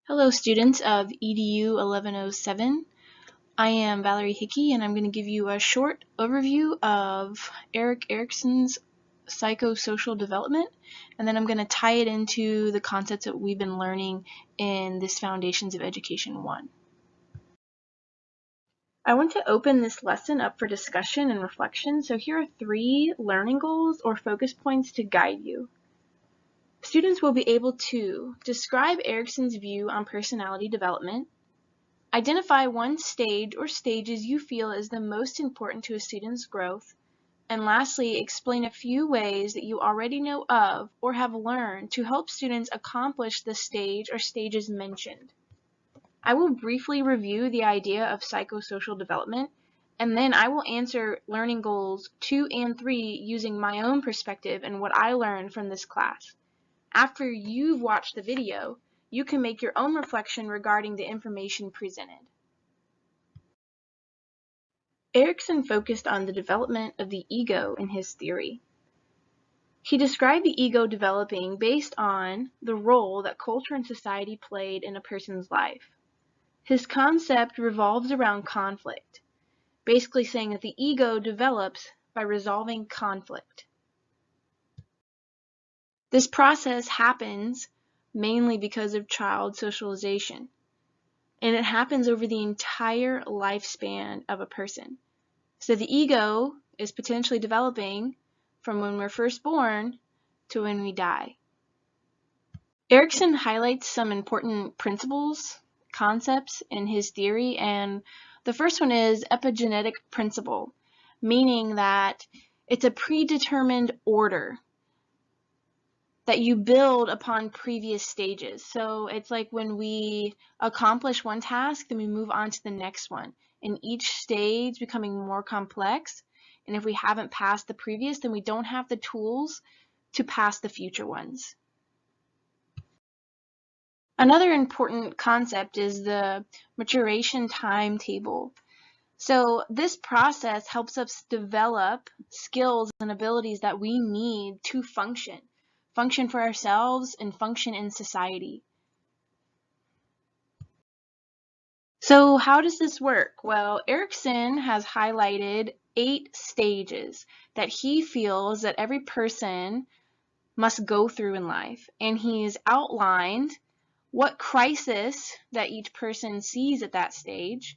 Hello students of EDU 1107. I am Valerie Hickey and I'm going to give you a short overview of Erikson's psychosocial development, and then I'm going to tie it into the concepts that we've been learning in this Foundations of Education 1. I want to open this lesson up for discussion and reflection, so here are 3 learning goals or focus points to guide you. Students will be able to describe Erikson's view on personality development, identify one stage or stages you feel is the most important to a student's growth, and lastly, explain a few ways that you already know of or have learned to help students accomplish the stage or stages mentioned. I will briefly review the idea of psychosocial development, and then I will answer learning goals 2 and 3 using my own perspective and what I learned from this class. After you've watched the video, you can make your own reflection regarding the information presented. Erikson focused on the development of the ego in his theory. He described the ego developing based on the role that culture and society played in a person's life. His concept revolves around conflict, basically saying that the ego develops by resolving conflict. This process happens mainly because of child socialization, and it happens over the entire lifespan of a person. So the ego is potentially developing from when we're first born to when we die. Erikson highlights some important principles, concepts in his theory, and the first one is epigenetic principle, meaning that it's a predetermined order that you build upon previous stages. So it's like when we accomplish one task, then we move on to the next one, in each stage becoming more complex. And if we haven't passed the previous, then we don't have the tools to pass the future ones. Another important concept is the maturation timetable. So this process helps us develop skills and abilities that we need to function for ourselves and function in society. So how does this work? Well, Erikson has highlighted 8 stages that he feels that every person must go through in life, and he's outlined what crisis that each person sees at that stage.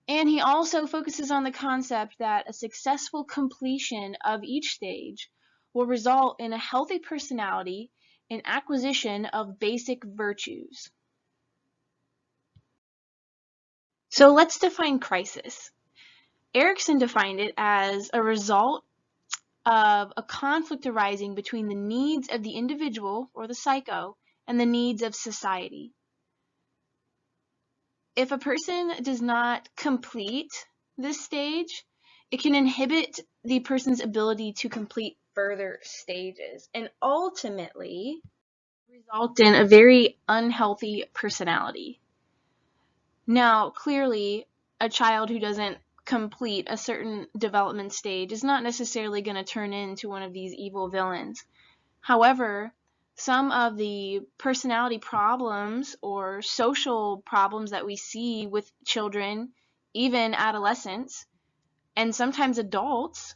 And he also focuses on the concept that a successful completion of each stage will result in a healthy personality and acquisition of basic virtues. So let's define crisis. Erikson defined it as a result of a conflict arising between the needs of the individual, or the psycho, and the needs of society. If a person does not complete this stage, it can inhibit the person's ability to complete further stages and ultimately result in a very unhealthy personality. Now, clearly, a child who doesn't complete a certain development stage is not necessarily going to turn into one of these evil villains. However, some of the personality problems or social problems that we see with children, even adolescents, and sometimes adults,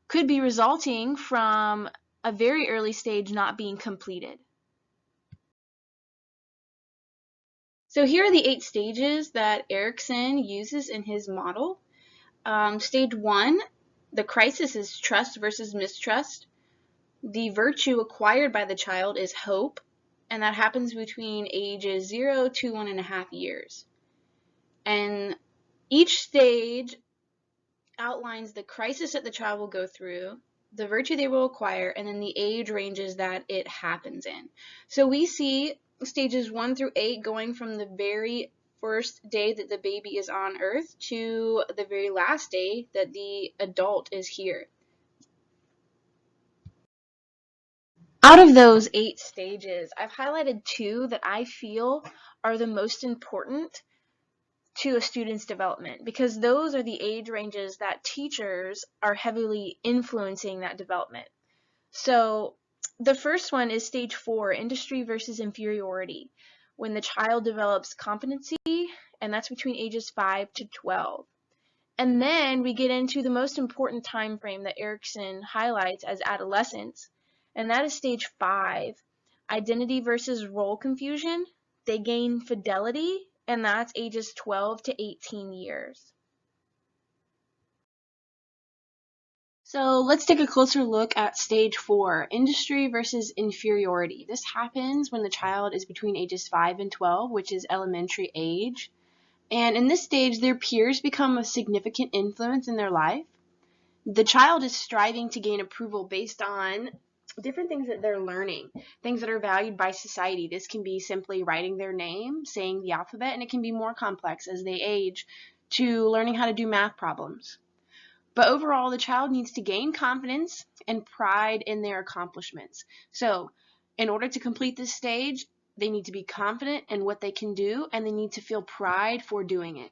could be resulting from a very early stage not being completed. So here are the 8 stages that Erikson uses in his model. Stage 1, the crisis is trust versus mistrust. The virtue acquired by the child is hope, and that happens between ages 0 to 1.5 years. And each stage outlines the crisis that the child will go through, the virtue they will acquire, and then the age ranges that it happens in. So we see stages 1 through 8 going from the very first day that the baby is on earth to the very last day that the adult is here. Out of those 8 stages, I've highlighted 2 that I feel are the most important to a student's development, because those are the age ranges that teachers are heavily influencing that development. So the first one is stage 4, industry versus inferiority, when the child develops competency, and that's between ages 5 to 12. And then we get into the most important time frame that Erikson highlights as adolescence, and that is stage 5, identity versus role confusion. They gain fidelity, and that's ages 12 to 18 years. So let's take a closer look at stage 4, industry versus inferiority. This happens when the child is between ages 5 and 12, which is elementary age. And in this stage, their peers become a significant influence in their life. The child is striving to gain approval based on different things that they're learning, things that are valued by society. This can be simply writing their name, saying the alphabet, and it can be more complex as they age to learning how to do math problems. But overall, the child needs to gain confidence and pride in their accomplishments. So in order to complete this stage, they need to be confident in what they can do, and they need to feel pride for doing it.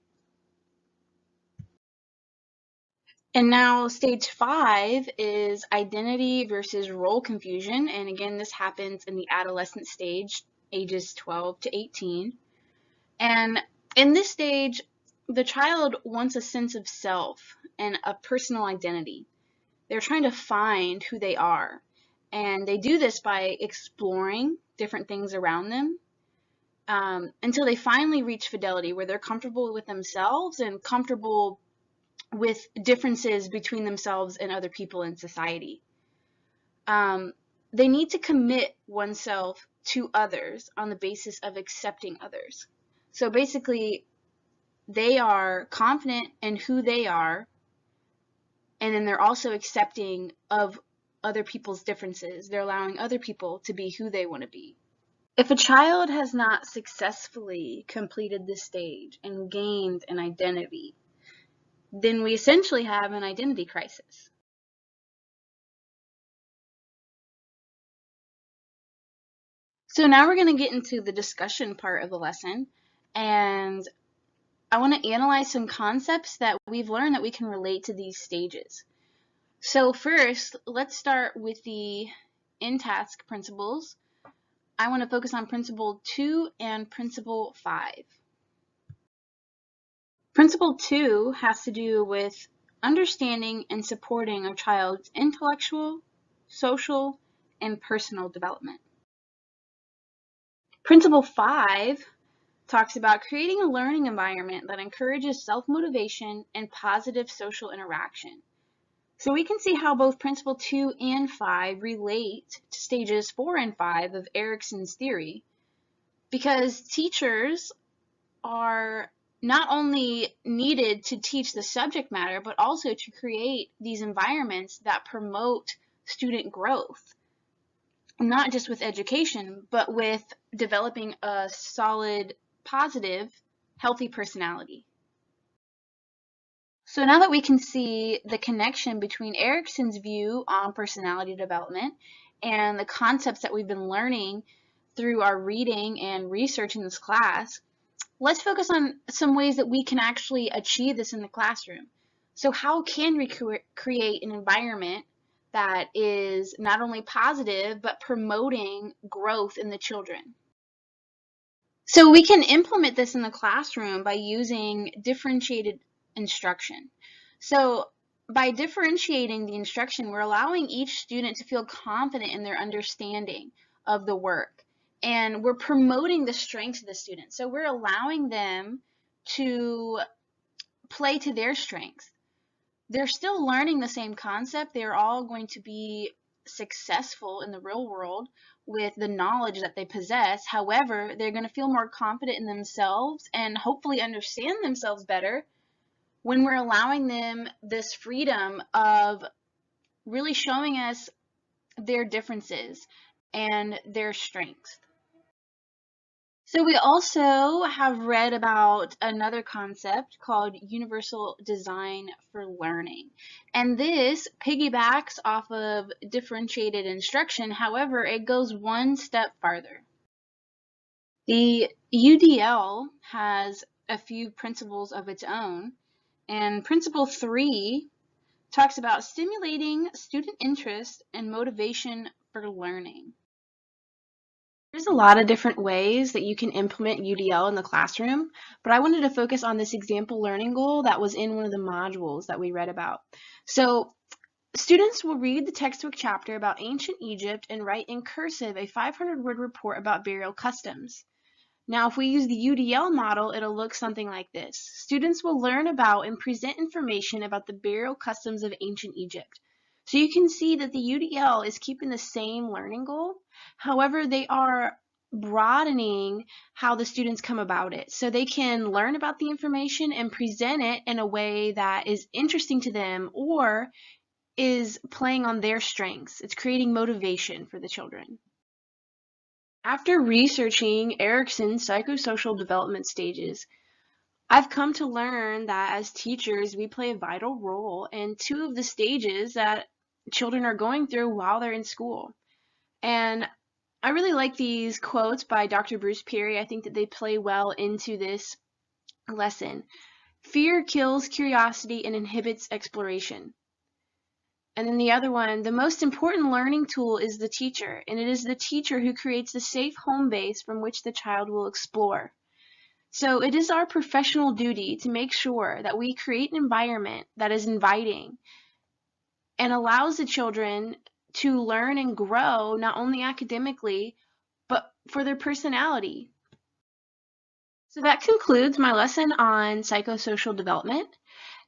And now stage 5 is identity versus role confusion. And again, this happens in the adolescent stage, ages 12 to 18. And in this stage, the child wants a sense of self and a personal identity. They're trying to find who they are. And they do this by exploring different things around them until they finally reach fidelity, where they're comfortable with themselves and comfortable with differences between themselves and other people in society. They need to commit oneself to others on the basis of accepting others. So basically, they are confident in who they are, and then they're also accepting of other people's differences. They're allowing other people to be who they want to be. If a child has not successfully completed this stage and gained an identity, then we essentially have an identity crisis. So now we're going to get into the discussion part of the lesson, and I want to analyze some concepts that we've learned that we can relate to these stages. So first, let's start with the in-task principles. I want to focus on principle 2 and principle 5. Principle 2 has to do with understanding and supporting a child's intellectual, social, and personal development. Principle 5 talks about creating a learning environment that encourages self-motivation and positive social interaction. So we can see how both Principle 2 and 5 relate to stages 4 and 5 of Erikson's theory, because teachers are not only needed to teach the subject matter, but also to create these environments that promote student growth, not just with education, but with developing a solid, positive, healthy personality. So now that we can see the connection between Erikson's view on personality development and the concepts that we've been learning through our reading and research in this class, let's focus on some ways that we can actually achieve this in the classroom. So how can we create an environment that is not only positive, but promoting growth in the children? So we can implement this in the classroom by using differentiated instruction. So by differentiating the instruction, we're allowing each student to feel confident in their understanding of the work. And we're promoting the strengths of the student. So we're allowing them to play to their strengths. They're still learning the same concept. They're all going to be successful in the real world with the knowledge that they possess. However, they're going to feel more confident in themselves and hopefully understand themselves better when we're allowing them this freedom of really showing us their differences and their strengths. So we also have read about another concept called universal design for learning. And this piggybacks off of differentiated instruction. However, it goes one step farther. The UDL has a few principles of its own, and principle 3 talks about stimulating student interest and motivation for learning. There's a lot of different ways that you can implement UDL in the classroom, but I wanted to focus on this example learning goal that was in one of the modules that we read about. So students will read the textbook chapter about ancient Egypt and write in cursive a 500-word report about burial customs. Now, if we use the UDL model, it'll look something like this. Students will learn about and present information about the burial customs of ancient Egypt. So you can see that the UDL is keeping the same learning goal. However, they are broadening how the students come about it. So they can learn about the information and present it in a way that is interesting to them or is playing on their strengths. It's creating motivation for the children. After researching Erikson's psychosocial development stages, I've come to learn that as teachers, we play a vital role in two of the stages that children are going through while they're in school. And I really like these quotes by Dr. Bruce Perry. I think that they play well into this lesson. Fear kills curiosity and inhibits exploration. And then the other one, the most important learning tool is the teacher, and it is the teacher who creates the safe home base from which the child will explore. So it is our professional duty to make sure that we create an environment that is inviting and allows the children to learn and grow not only academically, but for their personality. So that concludes my lesson on psychosocial development.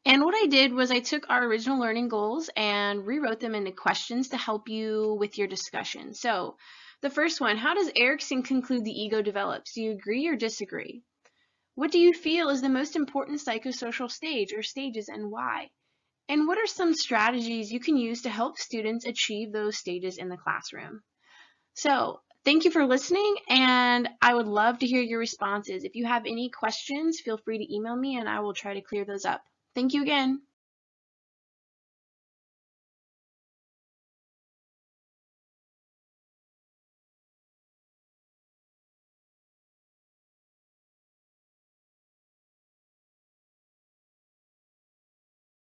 And what I did was I took our original learning goals and rewrote them into questions to help you with your discussion. So the first one, how does Erikson conclude the ego develops? Do you agree or disagree? What do you feel is the most important psychosocial stage or stages and why? And what are some strategies you can use to help students achieve those stages in the classroom? So thank you for listening, and I would love to hear your responses. If you have any questions, feel free to email me and I will try to clear those up. Thank you again.